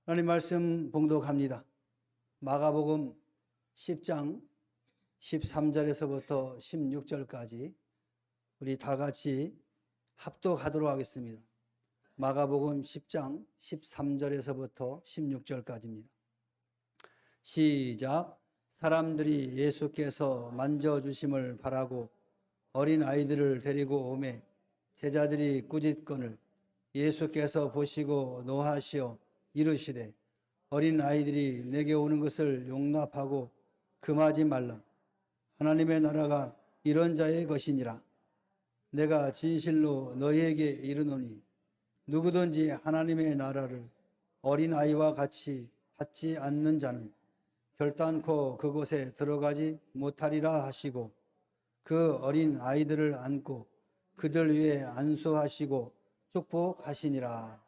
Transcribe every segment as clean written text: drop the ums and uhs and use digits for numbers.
하나님 말씀 봉독합니다. 마가복음 10장 13절에서부터 16절까지 우리 다 같이 합독하도록 하겠습니다. 마가복음 10장 13절에서부터 16절까지입니다. 시작. 사람들이 예수께서 만져주심을 바라고 어린 아이들을 데리고 오매 제자들이 꾸짖거늘 예수께서 보시고 노하시어 이르시되 어린 아이들이 내게 오는 것을 용납하고 금하지 말라. 하나님의 나라가 이런 자의 것이니라. 내가 진실로 너희에게 이르노니 누구든지 하나님의 나라를 어린 아이와 같이 받지 않는 자는 결단코 그곳에 들어가지 못하리라 하시고 그 어린 아이들을 안고 그들 위에 안수하시고 축복하시니라.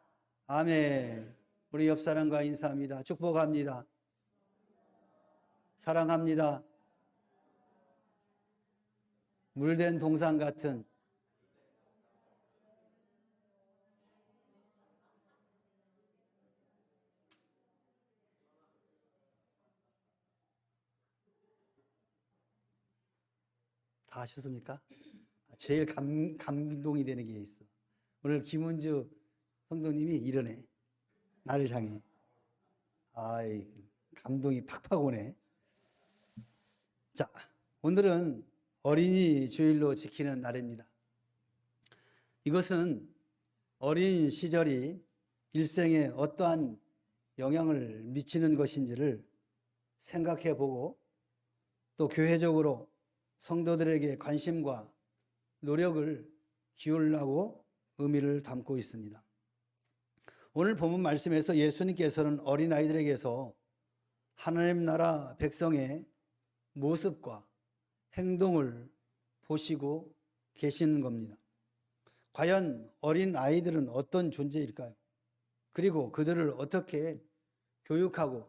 아멘. 우리 옆 사람과 인사합니다. 축복합니다. 사랑합니다. 물된 동상 같은 다 하셨습니까? 제일 감동이 되는 게 있어. 오늘 김은주 성도님이 이러네. 나를 향해. 아이, 감동이 팍팍 오네. 자, 오늘은 어린이 주일로 지키는 날입니다. 이것은 어린 시절이 일생에 어떠한 영향을 미치는 것인지를 생각해 보고 또 교회적으로 성도들에게 관심과 노력을 기울이려고 의미를 담고 있습니다. 오늘 본문 말씀에서 예수님께서는 어린아이들에게서 하나님 나라 백성의 모습과 행동을 보시고 계시는 겁니다. 과연 어린아이들은 어떤 존재일까요? 그리고 그들을 어떻게 교육하고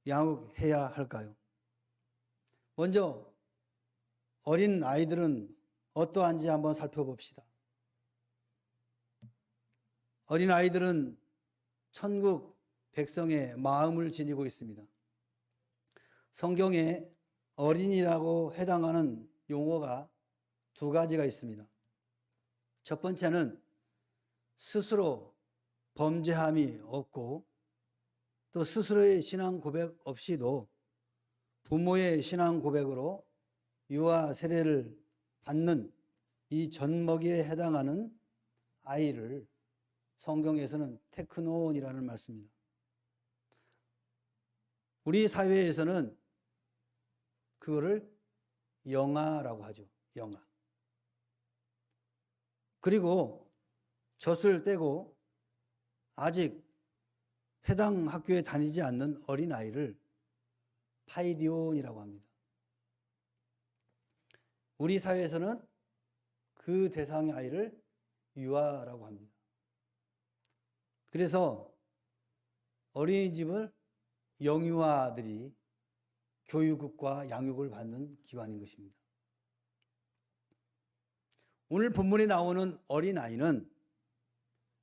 양육해야 할까요? 먼저 어린아이들은 어떠한지 한번 살펴봅시다. 어린아이들은 천국 백성의 마음을 지니고 있습니다. 성경에 어린이라고 해당하는 용어가 두 가지가 있습니다. 첫 번째는 스스로 범죄함이 없고 또 스스로의 신앙 고백 없이도 부모의 신앙 고백으로 유아 세례를 받는 이 젖먹이에 해당하는 아이를 성경에서는 테크논이라는 말씀입니다. 우리 사회에서는 그거를 영아라고 하죠. 영아. 그리고 젖을 떼고 아직 해당 학교에 다니지 않는 어린아이를 파이디온이라고 합니다. 우리 사회에서는 그 대상의 아이를 유아라고 합니다. 그래서 어린이집을 영유아들이 교육과 양육을 받는 기관인 것입니다. 오늘 본문에 나오는 어린아이는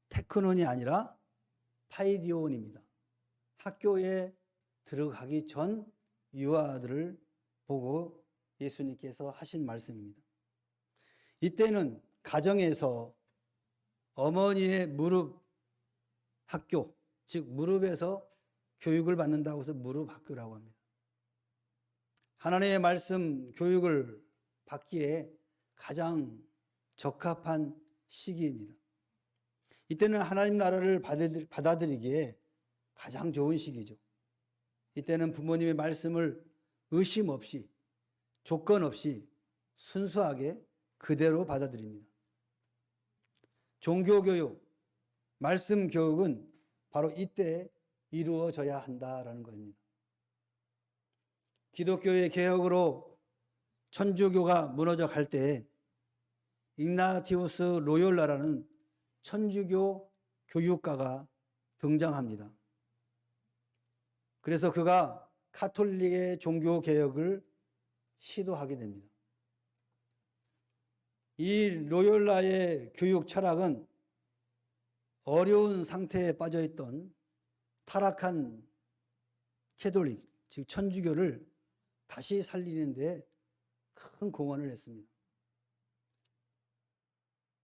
테크논이 아니라 파이디온입니다. 학교에 들어가기 전 유아들을 보고 예수님께서 하신 말씀입니다. 이때는 가정에서 어머니의 무릎 학교, 즉 무릎에서 교육을 받는다고 해서 무릎 학교라고 합니다. 하나님의 말씀 교육을 받기에 가장 적합한 시기입니다. 이때는 하나님 나라를 받아들이기에 가장 좋은 시기죠. 이때는 부모님의 말씀을 의심 없이 조건 없이 순수하게 그대로 받아들입니다. 종교교육, 말씀 교육은 바로 이때 이루어져야 한다라는 것입니다. 기독교의 개혁으로 천주교가 무너져 갈 때 igna티우스 로욜라라는 천주교 교육가가 등장합니다. 그래서 그가 카톨릭의 종교 개혁을 시도하게 됩니다. 이 로욜라의 교육 철학은 어려운 상태에 빠져 있던 타락한 캐톨릭, 즉 천주교를 다시 살리는 데 큰 공헌을 했습니다.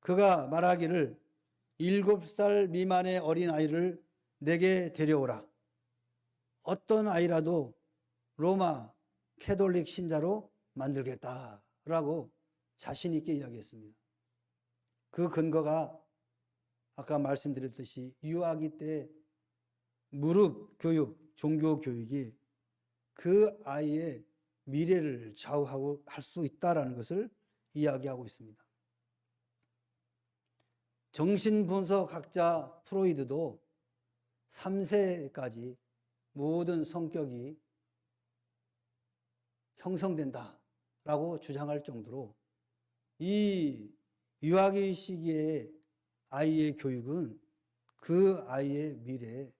그가 말하기를 7살 미만의 어린아이를 내게 데려오라. 어떤 아이라도 로마 캐톨릭 신자로 만들겠다라고 자신 있게 이야기했습니다. 그 근거가 아까 말씀드렸듯이 유아기 때 무릎 교육, 종교 교육이 그 아이의 미래를 좌우하고 할 수 있다라는 것을 이야기하고 있습니다. 정신분석학자 프로이드도 3세까지 모든 성격이 형성된다라고 주장할 정도로 이 유아기 시기의 아이의 교육은 그 아이의 미래에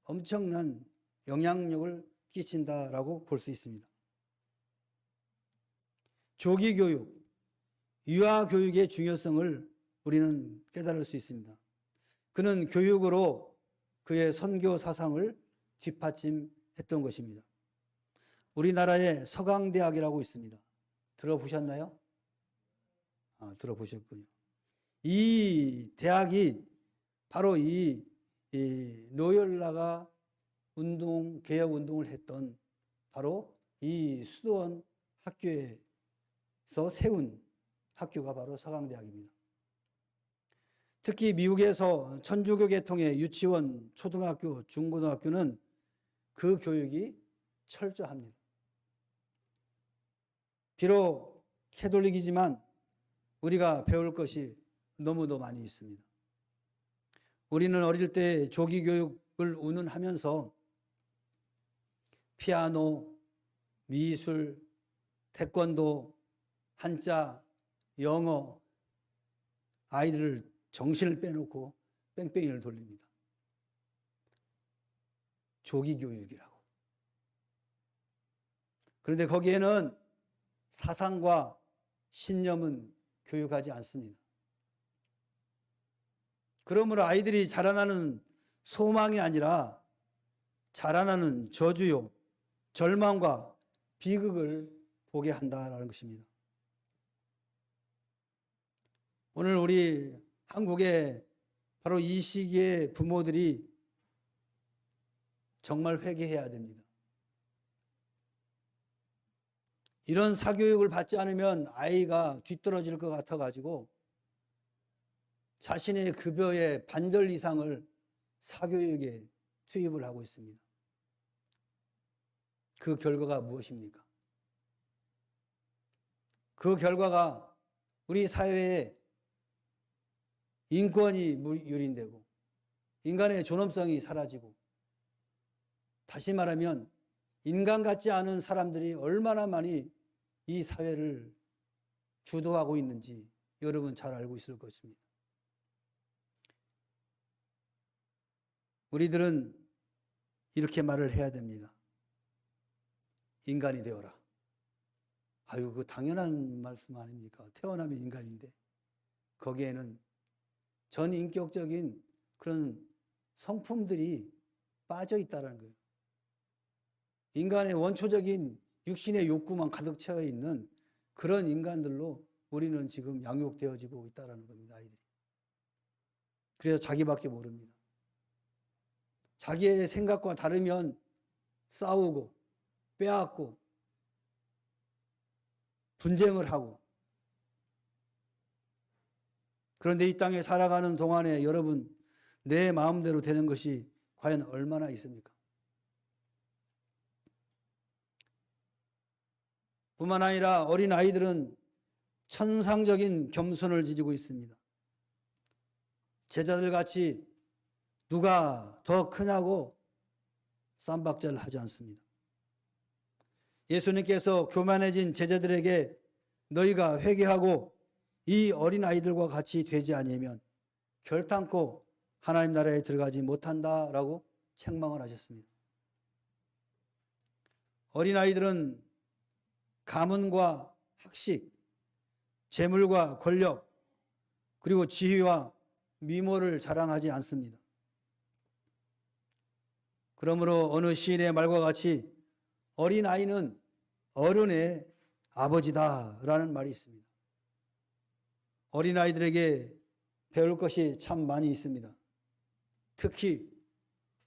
엄청난 영향력을 끼친다라고 볼 수 있습니다. 조기 교육, 유아 교육의 중요성을 우리는 깨달을 수 있습니다. 그는 교육으로 그의 선교 사상을 뒷받침했던 것입니다. 우리나라에 서강대학이라고 있습니다. 들어보셨나요? 들어보셨군요. 이 대학이 바로 이 노열라가 개혁 운동을 했던 바로 이 수도원 학교에서 세운 학교가 바로 서강대학입니다. 특히 미국에서 천주교 계통의 유치원, 초등학교, 중고등학교는 그 교육이 철저합니다. 비록 캐톨릭이지만 우리가 배울 것이 너무도 많이 있습니다. 우리는 어릴 때 조기 교육을 운운하면서 피아노, 미술, 태권도, 한자, 영어, 아이들을 정신을 빼놓고 뺑뺑이를 돌립니다. 조기 교육이라고. 그런데 거기에는 사상과 신념은 교육하지 않습니다. 그러므로 아이들이 자라나는 소망이 아니라 자라나는 저주요, 절망과 비극을 보게 한다는 것입니다. 오늘 우리 한국의 바로 이 시기에 부모들이 정말 회개해야 됩니다. 이런 사교육을 받지 않으면 아이가 뒤떨어질 것 같아가지고 자신의 급여의 반절 이상을 사교육에 투입을 하고 있습니다. 그 결과가 무엇입니까? 그 결과가 우리 사회에 인권이 유린되고 인간의 존엄성이 사라지고, 다시 말하면 인간 같지 않은 사람들이 얼마나 많이 이 사회를 주도하고 있는지 여러분 잘 알고 있을 것입니다. 우리들은 이렇게 말을 해야 됩니다. 인간이 되어라. 아유, 그 당연한 말씀 아닙니까? 태어나면 인간인데 거기에는 전인격적인 그런 성품들이 빠져 있다는 거예요. 인간의 원초적인 육신의 욕구만 가득 채워 있는 그런 인간들로 우리는 지금 양육되어지고 있다는 겁니다, 아이들이. 그래서 자기밖에 모릅니다. 자기의 생각과 다르면 싸우고 빼앗고 분쟁을 하고. 그런데 이 땅에 살아가는 동안에 여러분, 내 마음대로 되는 것이 과연 얼마나 있습니까? 뿐만 아니라 어린 아이들은 천상적인 겸손을 지니고 있습니다. 제자들 같이 누가 더 크냐고 쌈박질 하지 않습니다. 예수님께서 교만해진 제자들에게 너희가 회개하고 이 어린 아이들과 같이 되지 아니하면 결탄코 하나님 나라에 들어가지 못한다라고 책망을 하셨습니다. 어린 아이들은 가문과 학식, 재물과 권력, 그리고 지위와 미모를 자랑하지 않습니다. 그러므로 어느 시인의 말과 같이 어린아이는 어른의 아버지다라는 말이 있습니다. 어린아이들에게 배울 것이 참 많이 있습니다. 특히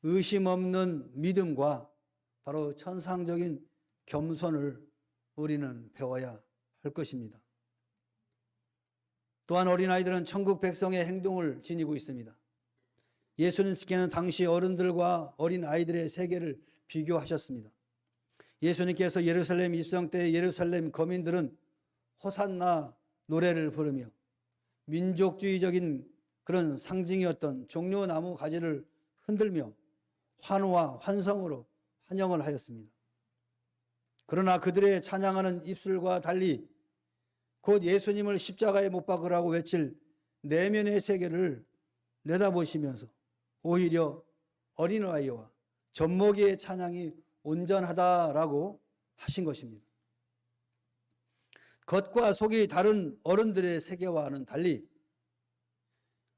의심 없는 믿음과 바로 천상적인 겸손을 우리는 배워야 할 것입니다. 또한 어린아이들은 천국 백성의 행동을 지니고 있습니다. 예수님께서는 당시 어른들과 어린아이들의 세계를 비교하셨습니다. 예수님께서 예루살렘 입성 때 예루살렘 거민들은 호산나 노래를 부르며 민족주의적인 그런 상징이었던 종려나무 가지를 흔들며 환호와 환성으로 환영을 하였습니다. 그러나 그들의 찬양하는 입술과 달리 곧 예수님을 십자가에 못 박으라고 외칠 내면의 세계를 내다보시면서 오히려 어린아이와 젖먹이의 찬양이 온전하다라고 하신 것입니다. 겉과 속이 다른 어른들의 세계와는 달리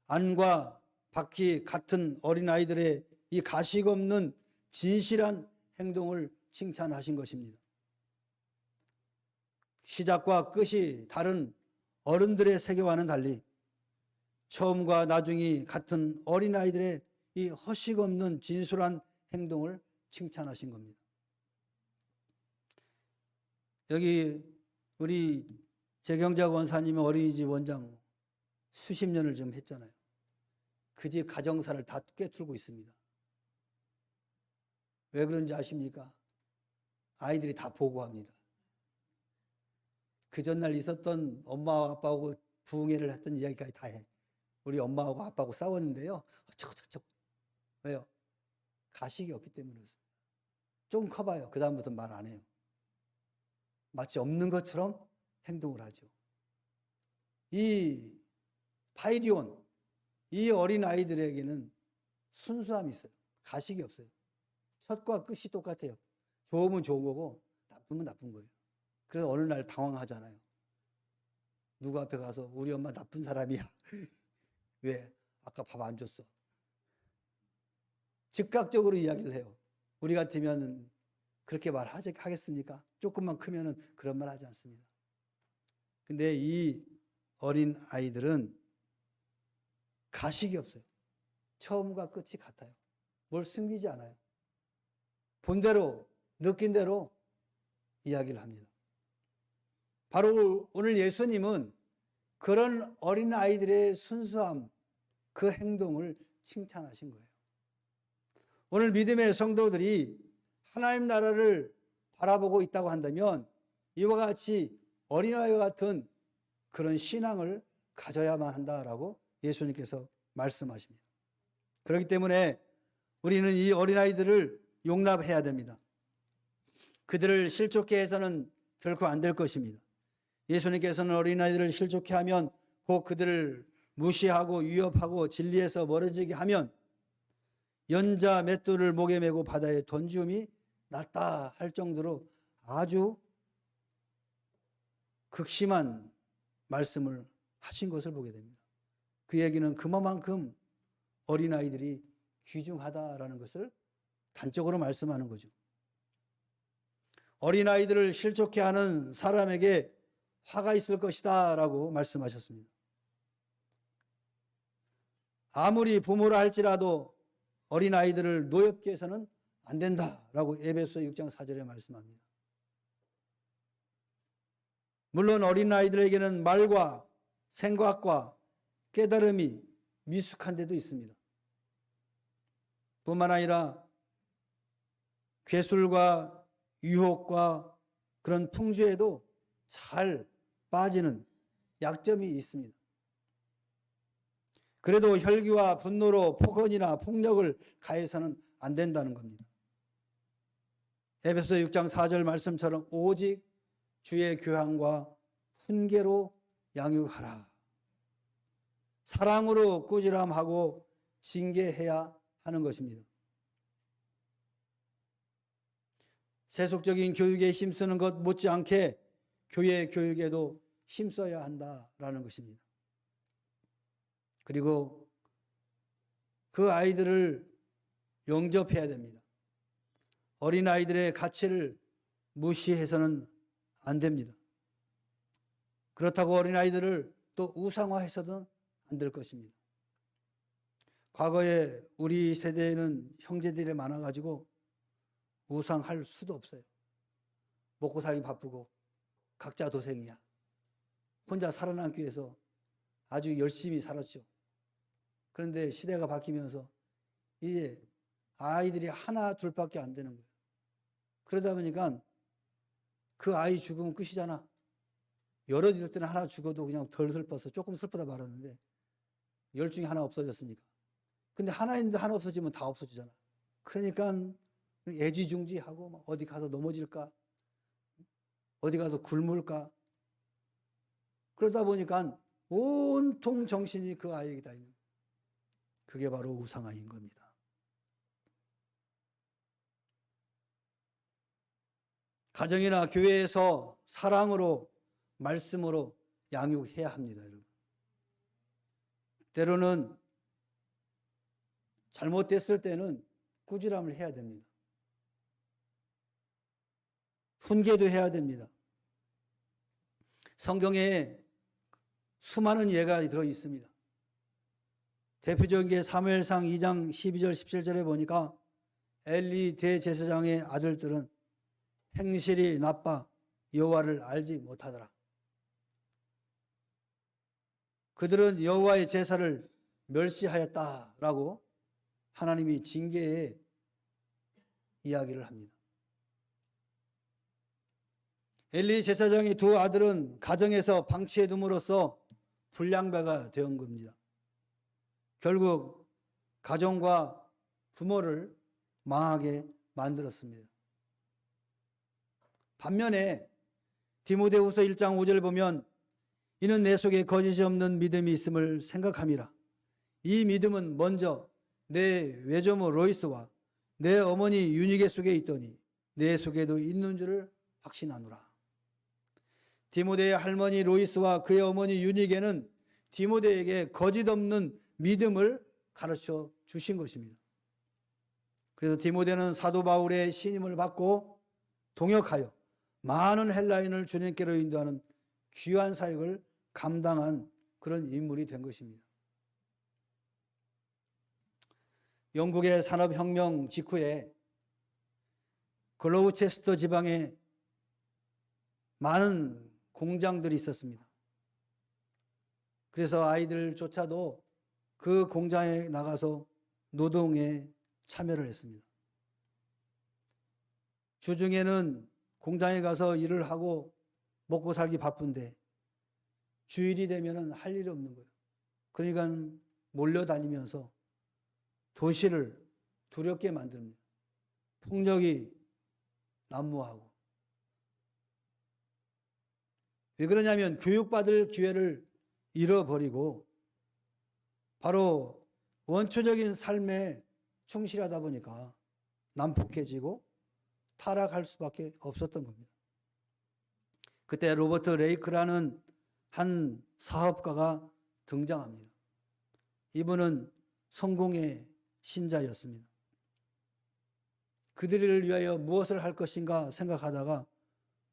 안과 밖이 같은 어린아이들의 이 가식 없는 진실한 행동을 칭찬하신 것입니다. 시작과 끝이 다른 어른들의 세계와는 달리 처음과 나중이 같은 어린아이들의 이 허식 없는 진솔한 행동을 칭찬하신 겁니다. 여기 우리 재경자 원사님이 어린이집 원장 수십 년을 좀 했잖아요. 그 집 가정사를 다 꿰뚫고 있습니다. 왜 그런지 아십니까? 아이들이 다 보고합니다. 그 전날 있었던 엄마와 아빠하고 부흥회를 했던 이야기까지 다 해. 우리 엄마하고 아빠하고 싸웠는데요. 어쩌고저쩌고. 왜요? 가식이 없기 때문에 그렇습니다. 좀 커봐요. 그 다음부터 말 안 해요. 마치 없는 것처럼 행동을 하죠. 이 파이디온, 이 어린아이들에게는 순수함이 있어요. 가식이 없어요. 첫과 끝이 똑같아요. 좋으면 좋은 거고 나쁘면 나쁜 거예요. 그래서 어느 날 당황하잖아요. 누구 앞에 가서 우리 엄마 나쁜 사람이야. 왜? 아까 밥 안 줬어. 즉각적으로 이야기를 해요. 우리 같으면 그렇게 말하겠습니까? 조금만 크면은 그런 말 하지 않습니다. 근데 이 어린 아이들은 가식이 없어요. 처음과 끝이 같아요. 뭘 숨기지 않아요. 본대로, 느낀 대로 이야기를 합니다. 바로 오늘 예수님은 그런 어린 아이들의 순수함, 그 행동을 칭찬하신 거예요. 오늘 믿음의 성도들이 하나님 나라를 바라보고 있다고 한다면 이와 같이 어린아이와 같은 그런 신앙을 가져야만 한다라고 예수님께서 말씀하십니다. 그렇기 때문에 우리는 이 어린아이들을 용납해야 됩니다. 그들을 실족해 해서는 결코 안 될 것입니다. 예수님께서는 어린아이들을 실족해 하면 곧 그들을 무시하고 위협하고 진리에서 멀어지게 하면 연자 맷돌을 목에 메고 바다에 던지움이 낫다 할 정도로 아주 극심한 말씀을 하신 것을 보게 됩니다. 그 얘기는 그만큼 어린아이들이 귀중하다라는 것을 단적으로 말씀하는 거죠. 어린아이들을 실족해 하는 사람에게 화가 있을 것이다 라고 말씀하셨습니다. 아무리 부모라 할지라도 어린아이들을 노엽게 해서는 안 된다라고 에베소 6장 4절에 말씀합니다. 물론 어린아이들에게는 말과 생각과 깨달음이 미숙한 데도 있습니다. 뿐만 아니라 괴술과 유혹과 그런 풍조에도 잘 빠지는 약점이 있습니다. 그래도 혈기와 분노로 폭언이나 폭력을 가해서는 안 된다는 겁니다. 에베소 6장 4절 말씀처럼 오직 주의 교양과 훈계로 양육하라. 사랑으로 꾸지람하고 징계해야 하는 것입니다. 세속적인 교육에 힘쓰는 것 못지않게 교회 교육에도 힘써야 한다라는 것입니다. 그리고 그 아이들을 영접해야 됩니다. 어린아이들의 가치를 무시해서는 안 됩니다. 그렇다고 어린아이들을 또 우상화해서는 안 될 것입니다. 과거에 우리 세대에는 형제들이 많아가지고 우상할 수도 없어요. 먹고 살기 바쁘고 각자 도생이야. 혼자 살아남기 위해서 아주 열심히 살았죠. 그런데 시대가 바뀌면서 이제 아이들이 하나 둘밖에 안 되는 거예요. 그러다 보니까 그 아이 죽으면 끝이잖아. 여럿 이럴 때는 하나 죽어도 그냥 덜 슬퍼서 조금 슬프다 말았는데 10 중에 하나 없어졌으니까. 근데 하나 있는데 하나 없어지면 다 없어지잖아. 그러니까 애지중지하고 막 어디 가서 넘어질까? 어디 가서 굶을까? 그러다 보니까 온통 정신이 그 아이에게 다 있는 거예요. 그게 바로 우상화인 겁니다. 가정이나 교회에서 사랑으로 말씀으로 양육해야 합니다, 여러분. 때로는 잘못됐을 때는 꾸지람을 해야 됩니다. 훈계도 해야 됩니다. 성경에 수많은 예가 들어 있습니다. 대표적인 게 사무엘상 2장 12절 17절에 보니까 엘리 대제사장의 아들들은 행실이 나빠 여호와를 알지 못하더라. 그들은 여호와의 제사를 멸시하였다라고 하나님이 징계의 이야기를 합니다. 엘리 제사장의 두 아들은 가정에서 방치해 둠으로써 불량배가 되은 겁니다. 결국 가정과 부모를 망하게 만들었습니다. 반면에 디모데후서 1장 5절을 보면 이는 내 속에 거짓이 없는 믿음이 있음을 생각함이라. 이 믿음은 먼저 내 외조모 로이스와 내 어머니 유니게 속에 있더니 내 속에도 있는 줄을 확신하노라. 디모데의 할머니 로이스와 그의 어머니 유니게는 디모데에게 거짓 없는 믿음을 가르쳐 주신 것입니다. 그래서 디모데는 사도 바울의 신임을 받고 동역하여 많은 헬라인을 주님께로 인도하는 귀한 사역을 감당한 그런 인물이 된 것입니다. 영국의 산업혁명 직후에 글로우체스터 지방에 많은 공장들이 있었습니다. 그래서 아이들조차도 그 공장에 나가서 노동에 참여를 했습니다. 주중에는 공장에 가서 일을 하고 먹고 살기 바쁜데 주일이 되면 할 일이 없는 거예요. 그러니까 몰려다니면서 도시를 두렵게 만듭니다. 폭력이 난무하고. 왜 그러냐면 교육받을 기회를 잃어버리고 바로 원초적인 삶에 충실하다 보니까 난폭해지고 타락할 수밖에 없었던 겁니다. 그때 로버트 레이크라는 한 사업가가 등장합니다. 이분은 성공의 신자였습니다. 그들을 위하여 무엇을 할 것인가 생각하다가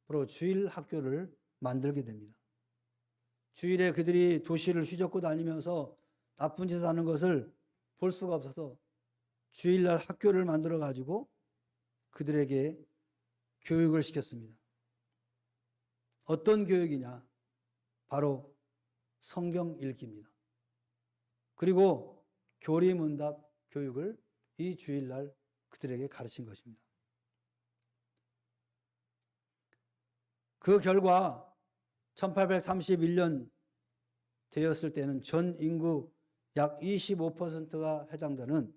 바로 주일 학교를 만들게 됩니다. 주일에 그들이 도시를 휘젓고 다니면서 나쁜 짓을 하는 것을 볼 수가 없어서 주일날 학교를 만들어 가지고 그들에게 교육을 시켰습니다. 어떤 교육이냐? 바로 성경 읽기입니다. 그리고 교리문답 교육을 이 주일날 그들에게 가르친 것입니다. 그 결과 1831년 되었을 때는 전 인구 약 25%가 해당되는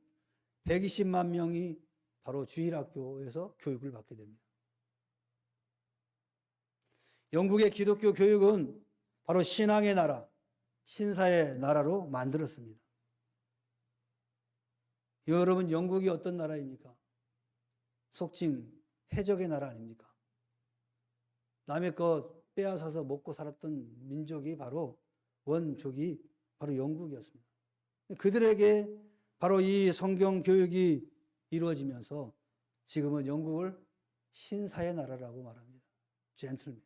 120만 명이 바로 주일학교에서 교육을 받게 됩니다. 영국의 기독교 교육은 바로 신앙의 나라, 신사의 나라로 만들었습니다. 여러분, 영국이 어떤 나라입니까? 속칭 해적의 나라 아닙니까? 남의 것 빼앗아서 먹고 살았던 민족이 바로 원족이 바로 영국이었습니다. 그들에게 바로 이 성경 교육이 이루어지면서 지금은 영국을 신사의 나라라고 말합니다. 젠틀맨.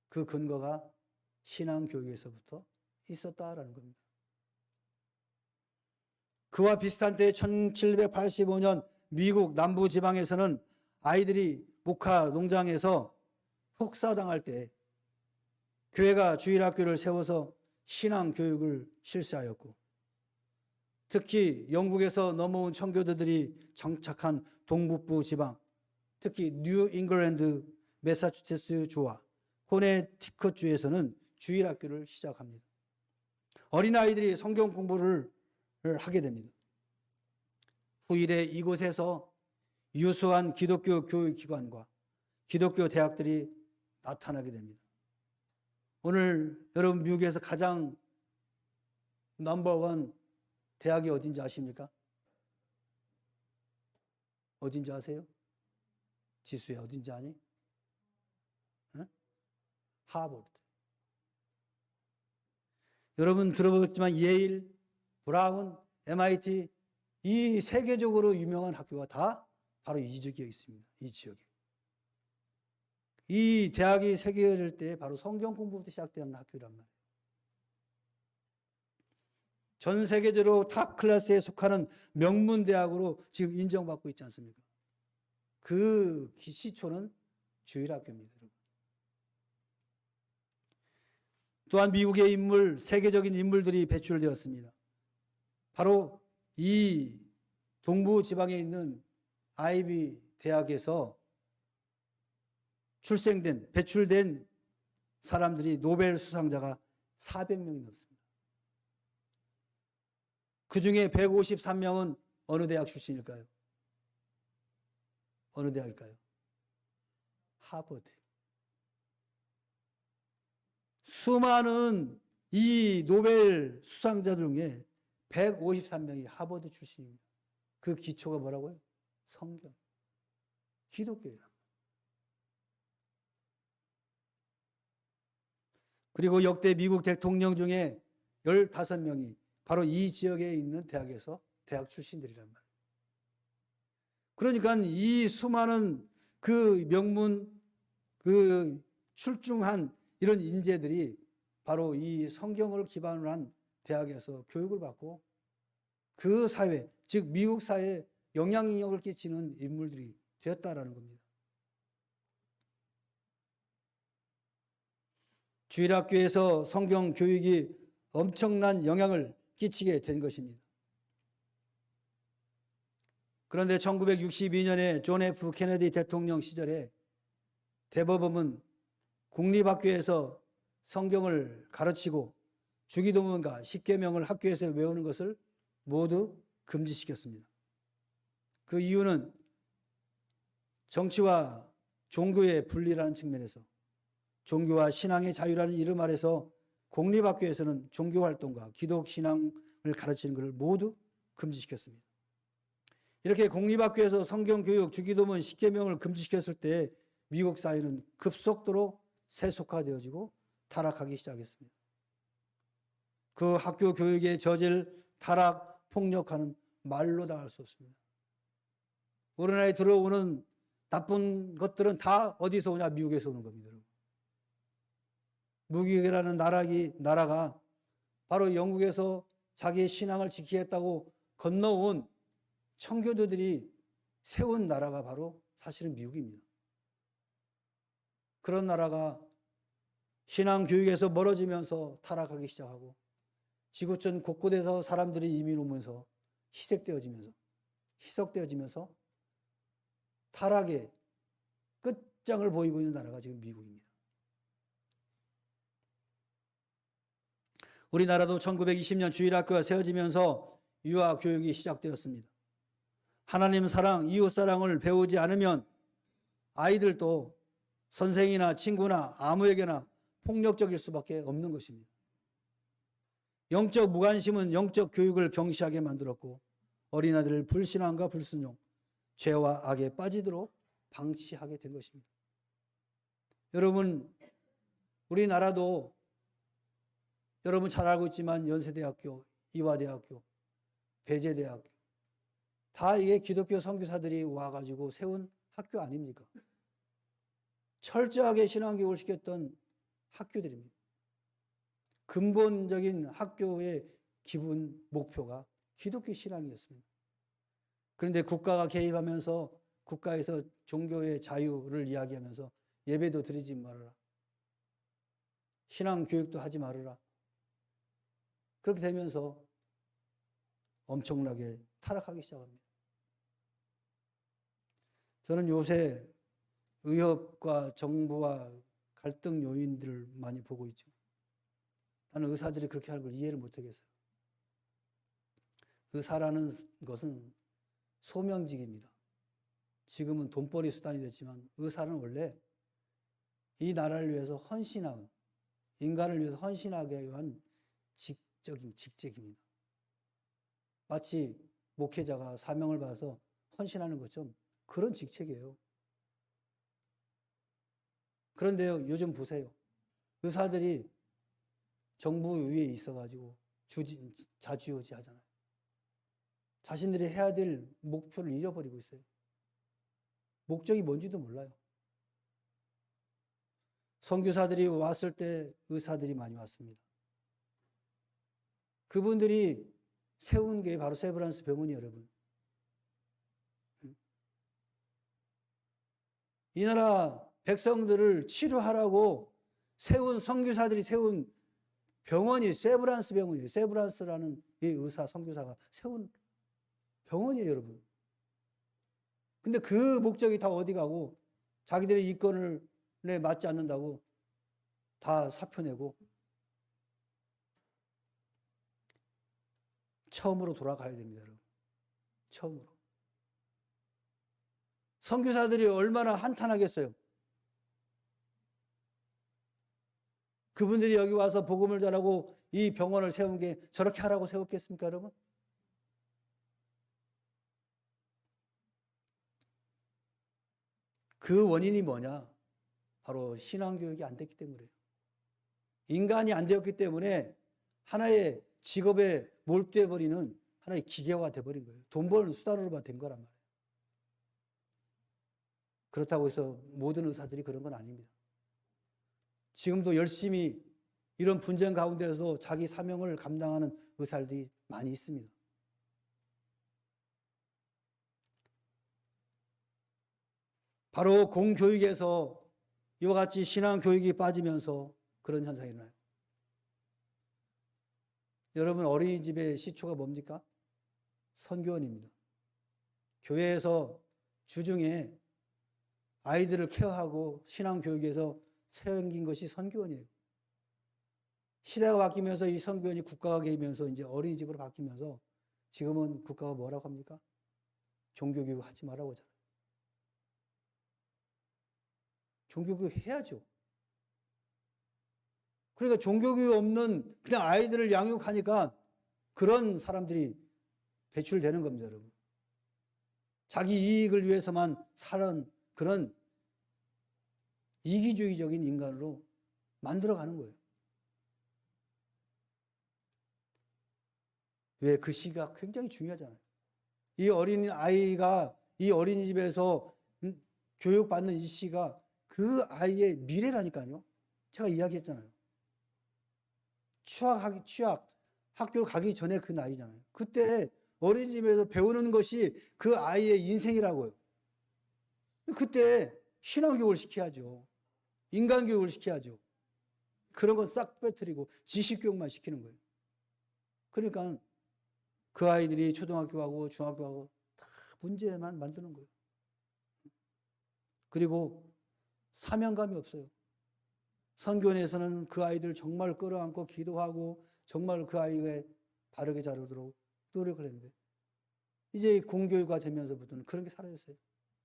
그 근거가 신앙교육에서부터 있었다라는 겁니다. 그와 비슷한 때 1785년 미국 남부 지방에서는 아이들이 목화 농장에서 혹사당할 때 교회가 주일학교를 세워서 신앙교육을 실시하였고, 특히 영국에서 넘어온 청교도들이 정착한 동북부 지방, 특히 뉴 잉글랜드 매사추세츠 주와 코네티컷 주에서는 주일학교를 시작합니다. 어린아이들이 성경 공부를 하게 됩니다. 후일에 이곳에서 유수한 기독교 교육기관과 기독교 대학들이 나타나게 됩니다. 오늘 여러분 미국에서 가장 넘버원 대학이 어딘지 아십니까? 어딘지 아세요? 지수야, 어딘지 아니? 응? 하버드. 여러분 들어보셨지만 예일, 브라운, MIT 이 세계적으로 유명한 학교가 다 바로 이 지역에 있습니다. 이 지역에. 이 대학이 세계화될 때 바로 성경 공부부터 시작되는 학교란 말이에요. 전 세계적으로 탑 클래스에 속하는 명문 대학으로 지금 인정받고 있지 않습니까? 그 시초는 주일학교입니다, 여러분. 또한 미국의 인물, 세계적인 인물들이 배출되었습니다. 바로 이 동부 지방에 있는 아이비 대학에서 배출된 사람들이 노벨 수상자가 400명이 넘습니다. 그 중에 153명은 어느 대학 출신일까요? 어느 대학일까요? 하버드. 수많은 이 노벨 수상자들 중에 153명이 하버드 출신입니다. 그 기초가 뭐라고요? 성경. 기독교예요. 그리고 역대 미국 대통령 중에 15명이 바로 이 지역에 있는 대학에서 대학 출신들이란 말이에요. 그러니까 이 수많은 그 명문, 그 출중한 이런 인재들이 바로 이 성경을 기반으로 한 대학에서 교육을 받고 그 사회, 즉 미국 사회에 영향력을 끼치는 인물들이 되었다라는 겁니다. 주일학교에서 성경 교육이 엄청난 영향을 끼치게 된 것입니다. 그런데 1962년에 존 F 케네디 대통령 시절에 대법원은 공립학교에서 성경을 가르치고 주기도문과 십계명을 학교에서 외우는 것을 모두 금지시켰습니다. 그 이유는 정치와 종교의 분리라는 측면에서 종교와 신앙의 자유라는 이름 아래서 공립학교에서는 종교활동과 기독신앙을 가르치는 것을 모두 금지시켰습니다. 이렇게 공립학교에서 성경교육, 주기도문, 십계명을 금지시켰을 때 미국 사회는 급속도로 세속화되어지고 타락하기 시작했습니다. 그 학교 교육의 저질, 타락, 폭력화는 말로 다 할 수 없습니다. 우리나라에 들어오는 나쁜 것들은 다 어디서 오냐? 미국에서 오는 겁니다. 미국이라는 나라가 바로 영국에서 자기의 신앙을 지키겠다고 건너온 청교도들이 세운 나라가 바로 사실은 미국입니다. 그런 나라가 신앙 교육에서 멀어지면서 타락하기 시작하고 지구촌 곳곳에서 사람들이 이민 오면서 희석되어지면서 타락의 끝장을 보이고 있는 나라가 지금 미국입니다. 우리나라도 1920년 주일학교가 세워지면서 유아 교육이 시작되었습니다. 하나님 사랑, 이웃 사랑을 배우지 않으면 아이들도 선생이나 친구나 아무에게나 폭력적일 수밖에 없는 것입니다. 영적 무관심은 영적 교육을 경시하게 만들었고 어린아이들을 불신앙과 불순종, 죄와 악에 빠지도록 방치하게 된 것입니다. 여러분, 우리나라도 여러분 잘 알고 있지만 연세대학교, 이화대학교, 배재대학교 다 이게 기독교 선교사들이 와가지고 세운 학교 아닙니까? 철저하게 신앙교육을 시켰던 학교들입니다. 근본적인 학교의 기본 목표가 기독교 신앙이었습니다. 그런데 국가가 개입하면서 국가에서 종교의 자유를 이야기하면서 예배도 드리지 말아라. 신앙 교육도 하지 말아라. 그렇게 되면서 엄청나게 타락하기 시작합니다. 저는 요새 의협과 정부와 갈등 요인들을 많이 보고 있죠. 나는 의사들이 그렇게 하는 걸 이해를 못하겠어요. 의사라는 것은 소명직입니다. 지금은 돈벌이 수단이 됐지만 의사는 원래 이 나라를 위해서 헌신한, 인간을 위해서 헌신하게 위한 직적인 직책입니다. 마치 목회자가 사명을 받아서 헌신하는 것처럼 그런 직책이에요. 그런데요, 요즘 보세요. 의사들이 정부 위에 있어가지고 자주유지 하잖아요. 자신들이 해야 될 목표를 잃어버리고 있어요. 목적이 뭔지도 몰라요. 선교사들이 왔을 때 의사들이 많이 왔습니다. 그분들이 세운 게 바로 세브란스 병원이 여러분. 이 나라 백성들을 치료하라고 세운 선교사들이 세운 병원이 세브란스 병원이에요. 세브란스라는 이 의사 선교사가 세운 병원이에요, 여러분. 근데 그 목적이 다 어디 가고 자기들의 이권을 맞지 않는다고 다 사표 내고 처음으로 돌아가야 됩니다, 여러분. 처음으로. 선교사들이 얼마나 한탄하겠어요. 그분들이 여기 와서 복음을 전하고 이 병원을 세운 게 저렇게 하라고 세웠겠습니까, 여러분? 그 원인이 뭐냐? 바로 신앙교육이 안 됐기 때문이에요. 인간이 안 되었기 때문에 하나의 직업에 몰두해버리는 하나의 기계화가 돼버린 거예요. 돈 버는 수단으로만 된 거란 말이에요. 그렇다고 해서 모든 의사들이 그런 건 아닙니다. 지금도 열심히 이런 분쟁 가운데서 자기 사명을 감당하는 의사들이 많이 있습니다. 바로 공교육에서 이와 같이 신앙교육이 빠지면서 그런 현상이 일어나요. 여러분, 어린이집의 시초가 뭡니까? 선교원입니다. 교회에서 주중에 아이들을 케어하고 신앙교육에서 생긴 것이 선교원이에요. 시대가 바뀌면서 이 선교원이 국가가 개입하면서 이제 어린이집으로 바뀌면서 지금은 국가가 뭐라고 합니까? 종교교육 하지 말라고 하잖아요. 종교교육 해야죠. 그러니까 종교교육 없는 그냥 아이들을 양육하니까 그런 사람들이 배출되는 겁니다, 여러분. 자기 이익을 위해서만 사는 그런 이기주의적인 인간으로 만들어가는 거예요. 왜? 그 시기가 굉장히 중요하잖아요. 이 어린 아이가 이 어린이집에서 교육받는 이 시기가 그 아이의 미래라니까요. 제가 이야기했잖아요. 취학, 학교를 가기 전에 그 나이잖아요. 그때 어린이집에서 배우는 것이 그 아이의 인생이라고요. 그때 신앙교육을 시켜야죠. 인간교육을 시켜야죠. 그런 건 싹 빼뜨리고 지식교육만 시키는 거예요. 그러니까 그 아이들이 초등학교 가고 중학교 가고 다 문제만 만드는 거예요. 그리고 사명감이 없어요. 선교원에서는 그 아이들 정말 끌어안고 기도하고 정말 그 아이가 바르게 자라도록 노력을 했는데 이제 공교육화 되면서부터는 그런 게 사라졌어요.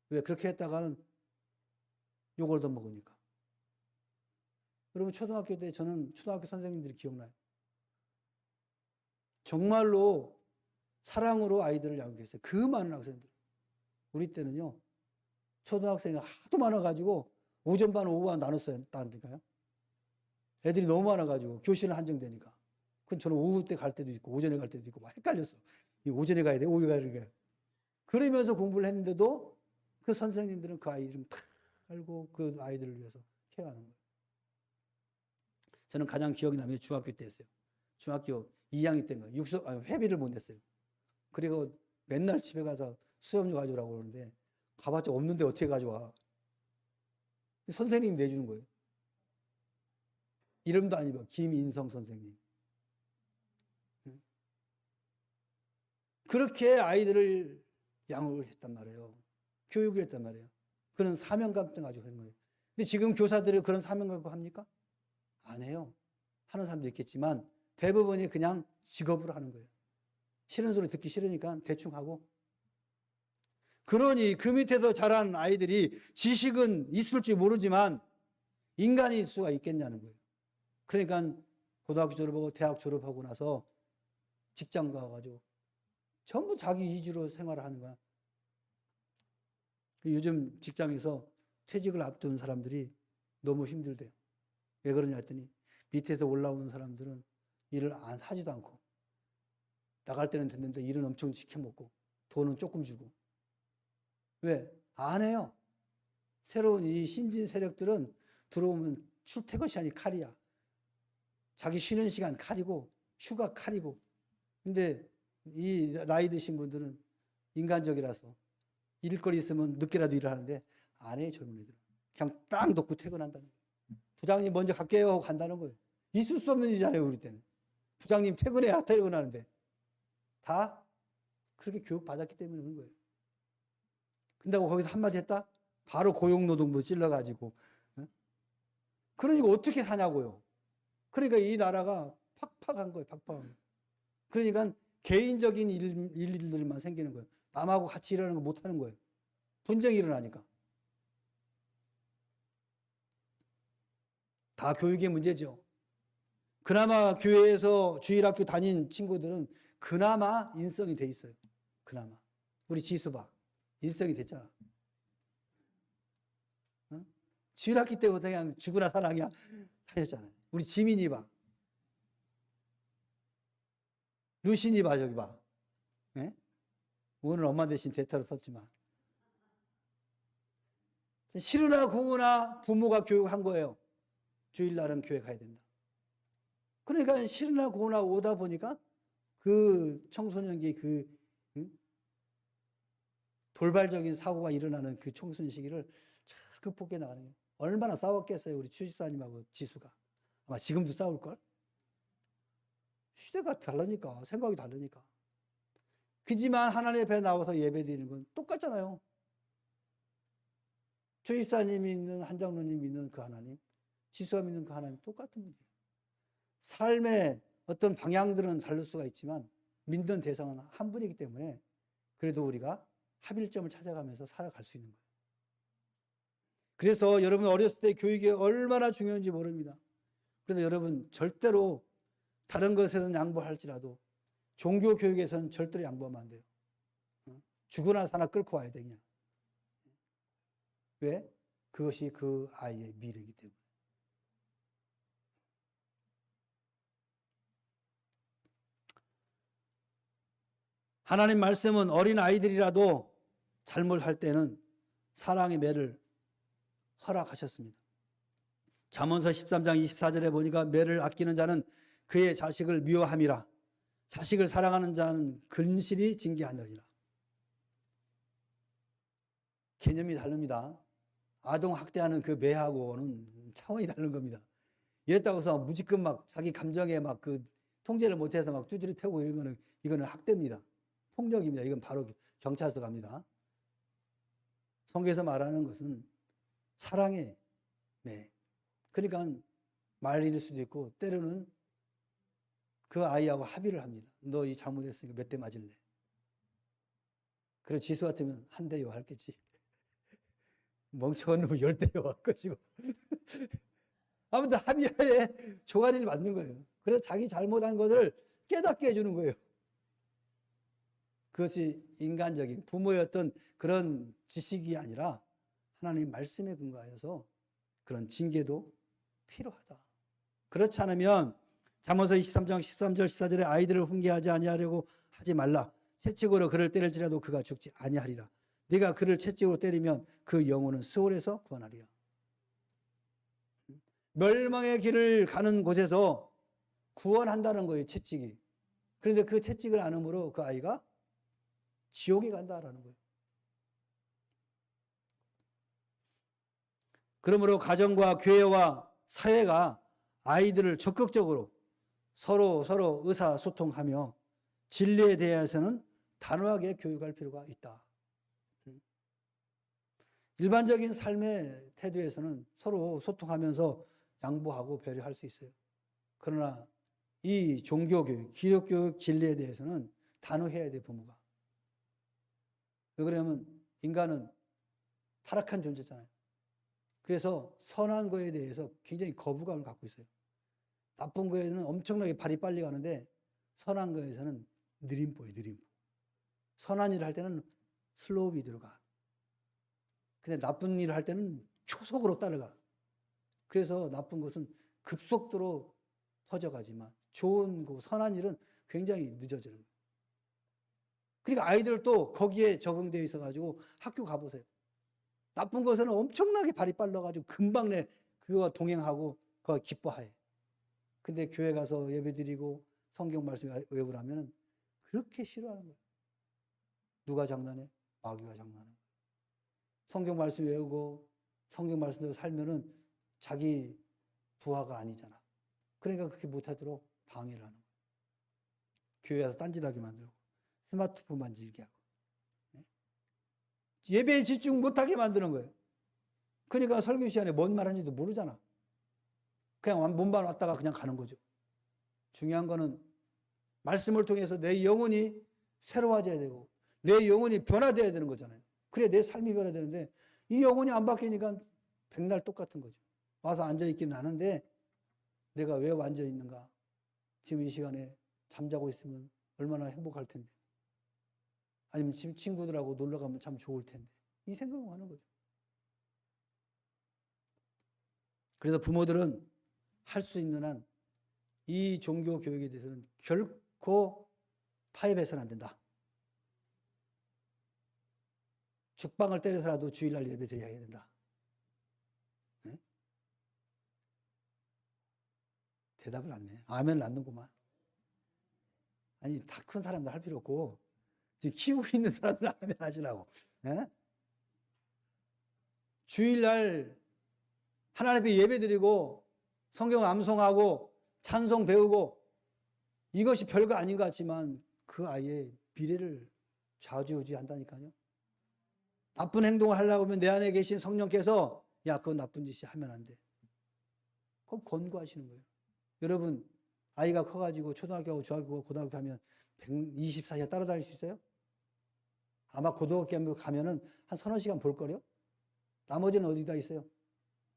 왜? 그렇게 했다가는 욕을 더 먹으니까. 여러분, 초등학교 때 저는 초등학교 선생님들이 기억나요. 정말로 사랑으로 아이들을 양육했어요. 그 많은 학생들. 우리 때는요, 초등학생이 하도 많아가지고 오전반, 오후반 나눴어요. 다니까요. 애들이 너무 많아가지고 교실은 한정되니까. 그럼 저는 오후 때 갈 때도 있고 오전에 갈 때도 있고 막 헷갈렸어. 이 오전에 가야 돼? 오후에 가야 돼? 그러면서 공부를 했는데도 그 선생님들은 그 아이 이름 다 알고 그 아이들을 위해서 케어하는 거예요. 저는 가장 기억이 나면 중학교 때였어요. 중학교 2학년 때인가 회비를 못 냈어요. 그리고 맨날 집에 가서 수업료 가져오라고 그러는데 가봤자 없는데 어떻게 가져와. 선생님이 내주는 거예요. 이름도 아니고 김인성 선생님. 그렇게 아이들을 양육을 했단 말이에요. 교육을 했단 말이에요. 그런 사명감 때문에 가지고 하는 거예요. 근데 지금 교사들이 그런 사명감 합니까? 안 해요. 하는 사람도 있겠지만 대부분이 그냥 직업으로 하는 거예요. 싫은 소리 듣기 싫으니까 대충 하고. 그러니 그 밑에서 자란 아이들이 지식은 있을지 모르지만 인간일 수가 있겠냐는 거예요. 그러니까 고등학교 졸업하고 대학 졸업하고 나서 직장 가가지고 전부 자기 위주로 생활을 하는 거야. 요즘 직장에서 퇴직을 앞둔 사람들이 너무 힘들대요. 왜 그러냐 했더니 밑에서 올라오는 사람들은 일을 하지도 않고 나갈 때는 됐는데 일은 엄청 시켜먹고 돈은 조금 주고. 왜? 안 해요. 새로운 이 신진 세력들은 들어오면 출퇴근 시간이 칼이야. 자기 쉬는 시간 칼이고 휴가 칼이고. 근데 이 나이 드신 분들은 인간적이라서 일거리 있으면 늦게라도 일을 하는데 안 해요. 젊은 애들은. 그냥 딱 놓고 퇴근한다는 거예요. 부장님 먼저 갈게요 하고 간다는 거예요. 있을 수 없는 일이잖아요. 우리 때는. 부장님 퇴근해야 퇴근하는데. 다 그렇게 교육받았기 때문에 그런 거예요. 근다고 거기서 한마디 했다? 바로 고용노동부 찔러가지고. 그러니까 어떻게 사냐고요. 그러니까 이 나라가 팍팍한 거예요. 팍팍한 거예요. 그러니까 개인적인 일들만 생기는 거예요. 남하고 같이 일하는 거 못하는 거예요. 분쟁이 일어나니까. 다 교육의 문제죠. 그나마 교회에서 주일학교 다닌 친구들은 그나마 인성이 돼 있어요. 그나마. 우리 지수 봐. 인성이 됐잖아. 어? 주일학기 때부터 그냥 죽으나 사나 그냥 살렸잖아요. 우리 지민이 봐. 루신이 봐, 저기 봐. 네? 오늘 엄마 대신 대타로 썼지만. 싫으나 고우나 부모가 교육한 거예요. 주일날은 교회 가야 된다. 그러니까 싫으나 고우나 오다 보니까 그 청소년기 돌발적인 사고가 일어나는 그 청소년 시기를 잘 극복해 나가는 거예요. 얼마나 싸웠겠어요, 우리 추집사님하고 지수가. 아마 지금도 싸울걸? 시대가 다르니까, 생각이 다르니까. 그지만 하나님 앞에 나와서 예배 드리는 건 똑같잖아요. 추집사님이 있는 한장로님이 믿는 그 하나님, 지수가 믿는 그 하나님 똑같은 분이에요. 삶의 어떤 방향들은 다를 수가 있지만 믿는 대상은 한 분이기 때문에 그래도 우리가 합일점을 찾아가면서 살아갈 수 있는 거예요. 그래서 여러분 어렸을 때 교육이 얼마나 중요한지 모릅니다. 그래서 여러분 절대로 다른 것에는 양보할지라도 종교 교육에서는 절대로 양보하면 안 돼요. 죽으나 사나 끌고 와야 되냐. 왜? 그것이 그 아이의 미래이기 때문에. 하나님 말씀은 어린 아이들이라도 잘못할 때는 사랑의 매를 허락하셨습니다. 잠언서 13장 24절에 보니까 매를 아끼는 자는 그의 자식을 미워함이라. 자식을 사랑하는 자는 근실이 징계하느니라. 개념이 다릅니다. 아동 학대하는 그 매하고는 차원이 다른 겁니다. 이랬다고 해서 무지끔 막 자기 감정에 막 그 통제를 못해서 막 쭈쭈리 펴고 이거는 학대입니다. 폭력입니다. 이건 바로 경찰서 갑니다. 성경에서 말하는 것은 사랑의 매. 그러니까 말일 수도 있고 때로는 그 아이하고 합의를 합니다. 너 이 잘못했으니까 몇 대 맞을래? 그래 지수 같으면 한 대 요할겠지. 멍청한 놈은 10대 요할 것이고. 아무튼 합의하에 조가리를 맞는 거예요. 그래서 자기 잘못한 것을 깨닫게 해주는 거예요. 그것이 인간적인 부모의 어떤 그런 지식이 아니라 하나님 말씀에 근거하여서 그런 징계도 필요하다. 그렇지 않으면 잠언서 23장 13절 14절에 아이들을 훈계하지 아니하려고 하지 말라. 채찍으로 그를 때릴지라도 그가 죽지 아니하리라. 네가 그를 채찍으로 때리면 그 영혼은 스올에서 구원하리라. 멸망의 길을 가는 곳에서 구원한다는 거예요, 채찍이. 그런데 그 채찍을 안 함으로 그 아이가 지옥에 간다라는 거예요. 그러므로 가정과 교회와 사회가 아이들을 적극적으로 서로 의사소통하며 진리에 대해서는 단호하게 교육할 필요가 있다. 일반적인 삶의 태도에서는 서로 소통하면서 양보하고 배려할 수 있어요. 그러나 이 종교교육, 기독교육 진리에 대해서는 단호해야 돼요, 부모가. 왜 그러냐면 인간은 타락한 존재잖아요. 그래서 선한 거에 대해서 굉장히 거부감을 갖고 있어요. 나쁜 거에는 엄청나게 발이 빨리 가는데 선한 거에서는 느림보예요, 느림보. 선한 일을 할 때는 슬로우비 들어가. 근데 나쁜 일을 할 때는 초속으로 따라가. 그래서 나쁜 것은 급속도로 퍼져가지만 좋은 거, 선한 일은 굉장히 늦어지는 거예요. 그러니까 아이들도 거기에 적응되어 있어가지고 학교 가보세요. 나쁜 것에는 엄청나게 발이 빨라가지고 금방 그거와 동행하고 그거 기뻐해. 근데 교회 가서 예배드리고 성경 말씀 외우라면 그렇게 싫어하는 거예요. 누가 장난해? 마귀가 장난해. 성경 말씀 외우고 성경 말씀대로 살면은 자기 부하가 아니잖아. 그러니까 그렇게 못하도록 방해를 하는 거예요. 교회 와서 딴짓하게 만들고 스마트폰 만지게 하고 예배에 집중 못하게 만드는 거예요. 그러니까 설교 시간에 뭔 말하는지도 모르잖아. 그냥 몸만 왔다가 그냥 가는 거죠. 중요한 거는 말씀을 통해서 내 영혼이 새로워져야 되고 내 영혼이 변화되어야 되는 거잖아요. 그래 내 삶이 변화되는데 이 영혼이 안 바뀌니까 백날 똑같은 거죠. 와서 앉아있기는 하는데 내가 왜 앉아있는가? 지금 이 시간에 잠자고 있으면 얼마나 행복할 텐데. 아니면 지금 친구들하고 놀러 가면 참 좋을 텐데. 이 생각을 하는 거죠. 그래서 부모들은 할 수 있는 한 이 종교 교육에 대해서는 결코 타협해서는 안 된다. 죽방을 때려서라도 주일날 예배 드려야 된다. 네? 대답을 안 해. 아멘을 안 넣구만. 아니, 다 큰 사람들 할 필요 없고, 지금 키우고 있는 사람들 아멘 하시라고. 네? 주일날 하나님 앞에 예배 드리고, 성경 암송하고, 찬송 배우고, 이것이 별거 아닌 것 같지만, 그 아이의 미래를 좌지우지한다니까요. 나쁜 행동을 하려고 하면 내 안에 계신 성령께서 야, 그건 나쁜 짓이 하면 안 돼. 그럼 권고하시는 거예요. 여러분, 아이가 커가지고 초등학교, 중학교, 고등학교 가면 124시간 따라다닐 수 있어요? 아마 고등학교 가면은 한 서너 시간 볼 거요. 나머지는 어디다 있어요?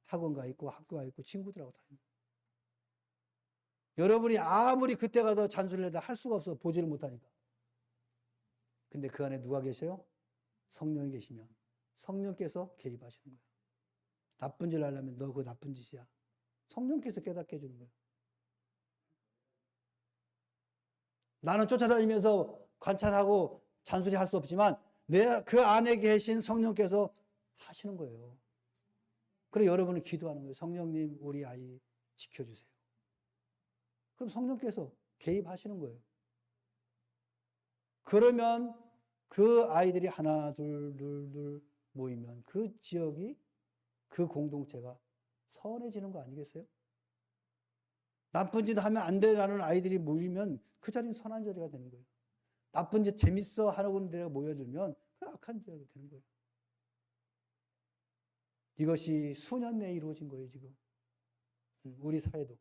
학원 가 있고 학교 가 있고 친구들하고 다 있는. 여러분이 아무리 그때 가서 잔소리를 해도 할 수가 없어. 보지를 못하니까. 근데 그 안에 누가 계셔요? 성령이 계시면 성령께서 개입하시는 거예요. 나쁜 짓을 하려면 너 그거 나쁜 짓이야. 성령께서 깨닫게 해주는 거예요. 나는 쫓아다니면서 관찰하고 잔소리 할 수 없지만 그 안에 계신 성령께서 하시는 거예요. 그래서 여러분은 기도하는 거예요. 성령님, 우리 아이 지켜주세요. 그럼 성령께서 개입하시는 거예요. 그러면 그 아이들이 하나, 둘 모이면 그 지역이, 그 공동체가 선해지는 거 아니겠어요? 나쁜 짓 하면 안 되라는 아이들이 모이면 그 자리는 선한 자리가 되는 거예요. 나쁜 짓 재밌어 하는 데가 모여들면 그 악한 자리가 되는 거예요. 이것이 수년 내에 이루어진 거예요, 지금. 우리 사회도.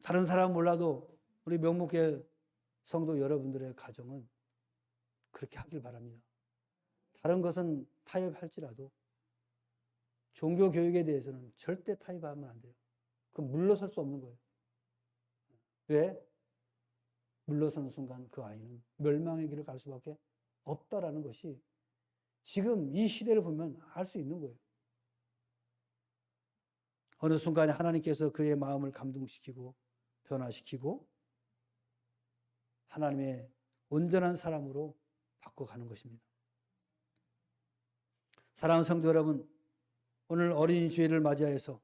다른 사람은 몰라도 우리 명목회 성도 여러분들의 가정은 그렇게 하길 바랍니다. 다른 것은 타협할지라도 종교 교육에 대해서는 절대 타협하면 안 돼요. 그건 물러설 수 없는 거예요. 왜? 물러서는 순간 그 아이는 멸망의 길을 갈 수밖에 없다라는 것이 지금 이 시대를 보면 알 수 있는 거예요. 어느 순간에 하나님께서 그의 마음을 감동시키고 변화시키고 하나님의 온전한 사람으로 바꿔가는 것입니다. 사랑하는 성도 여러분, 오늘 어린이 주일을 맞이해서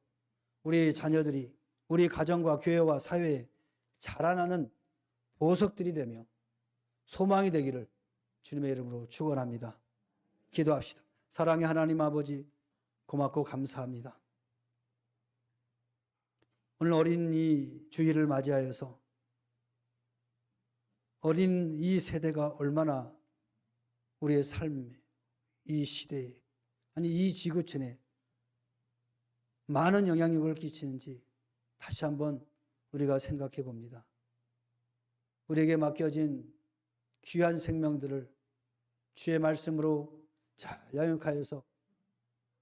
우리 자녀들이 우리 가정과 교회와 사회에 자라나는 보석들이 되며 소망이 되기를 주님의 이름으로 축원합니다. 기도합시다. 사랑의 하나님 아버지, 고맙고 감사합니다. 오늘 어린이 주일을 맞이하여서 어린 이 세대가 얼마나 우리의 삶에, 이 시대에, 아니 이 지구촌에 많은 영향력을 끼치는지 다시 한번 우리가 생각해 봅니다. 우리에게 맡겨진 귀한 생명들을 주의 말씀으로 잘 양육하여서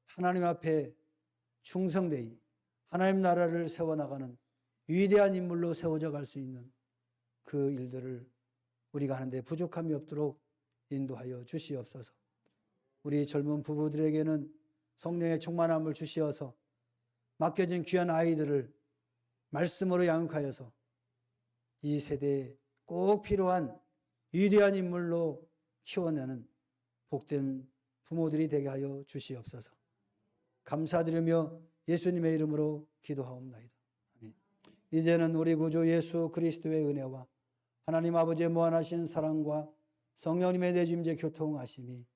하나님 앞에 충성되이 하나님 나라를 세워나가는 위대한 인물로 세워져 갈 수 있는 그 일들을 우리가 하는데 부족함이 없도록 인도하여 주시옵소서. 우리 젊은 부부들에게는 성령의 충만함을 주시어서 맡겨진 귀한 아이들을 말씀으로 양육하여서 이 세대에 꼭 필요한 위대한 인물로 키워내는 복된 부모들이 되게 하여 주시옵소서. 감사드리며 예수님의 이름으로 기도하옵나이다. 아멘. 이제는 우리 구주 예수 그리스도의 은혜와 하나님 아버지의 무한하신 사랑과 성령님의 내주임제 교통하심이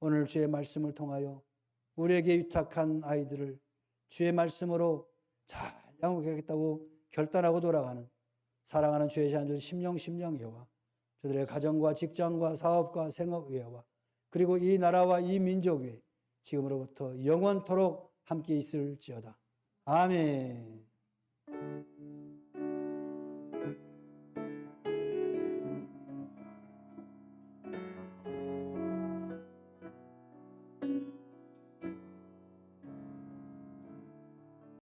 오늘 주의 말씀을 통하여 우리에게 위탁한 아이들을 주의 말씀으로 잘 양육하겠다고 결단하고 돌아가는 사랑하는 주의 자녀들 심령예와 저들의 가정과 직장과 사업과 생업예와 그리고 이 나라와 이 민족 위에 지금으로부터 영원토록 함께 있을지어다. 아멘.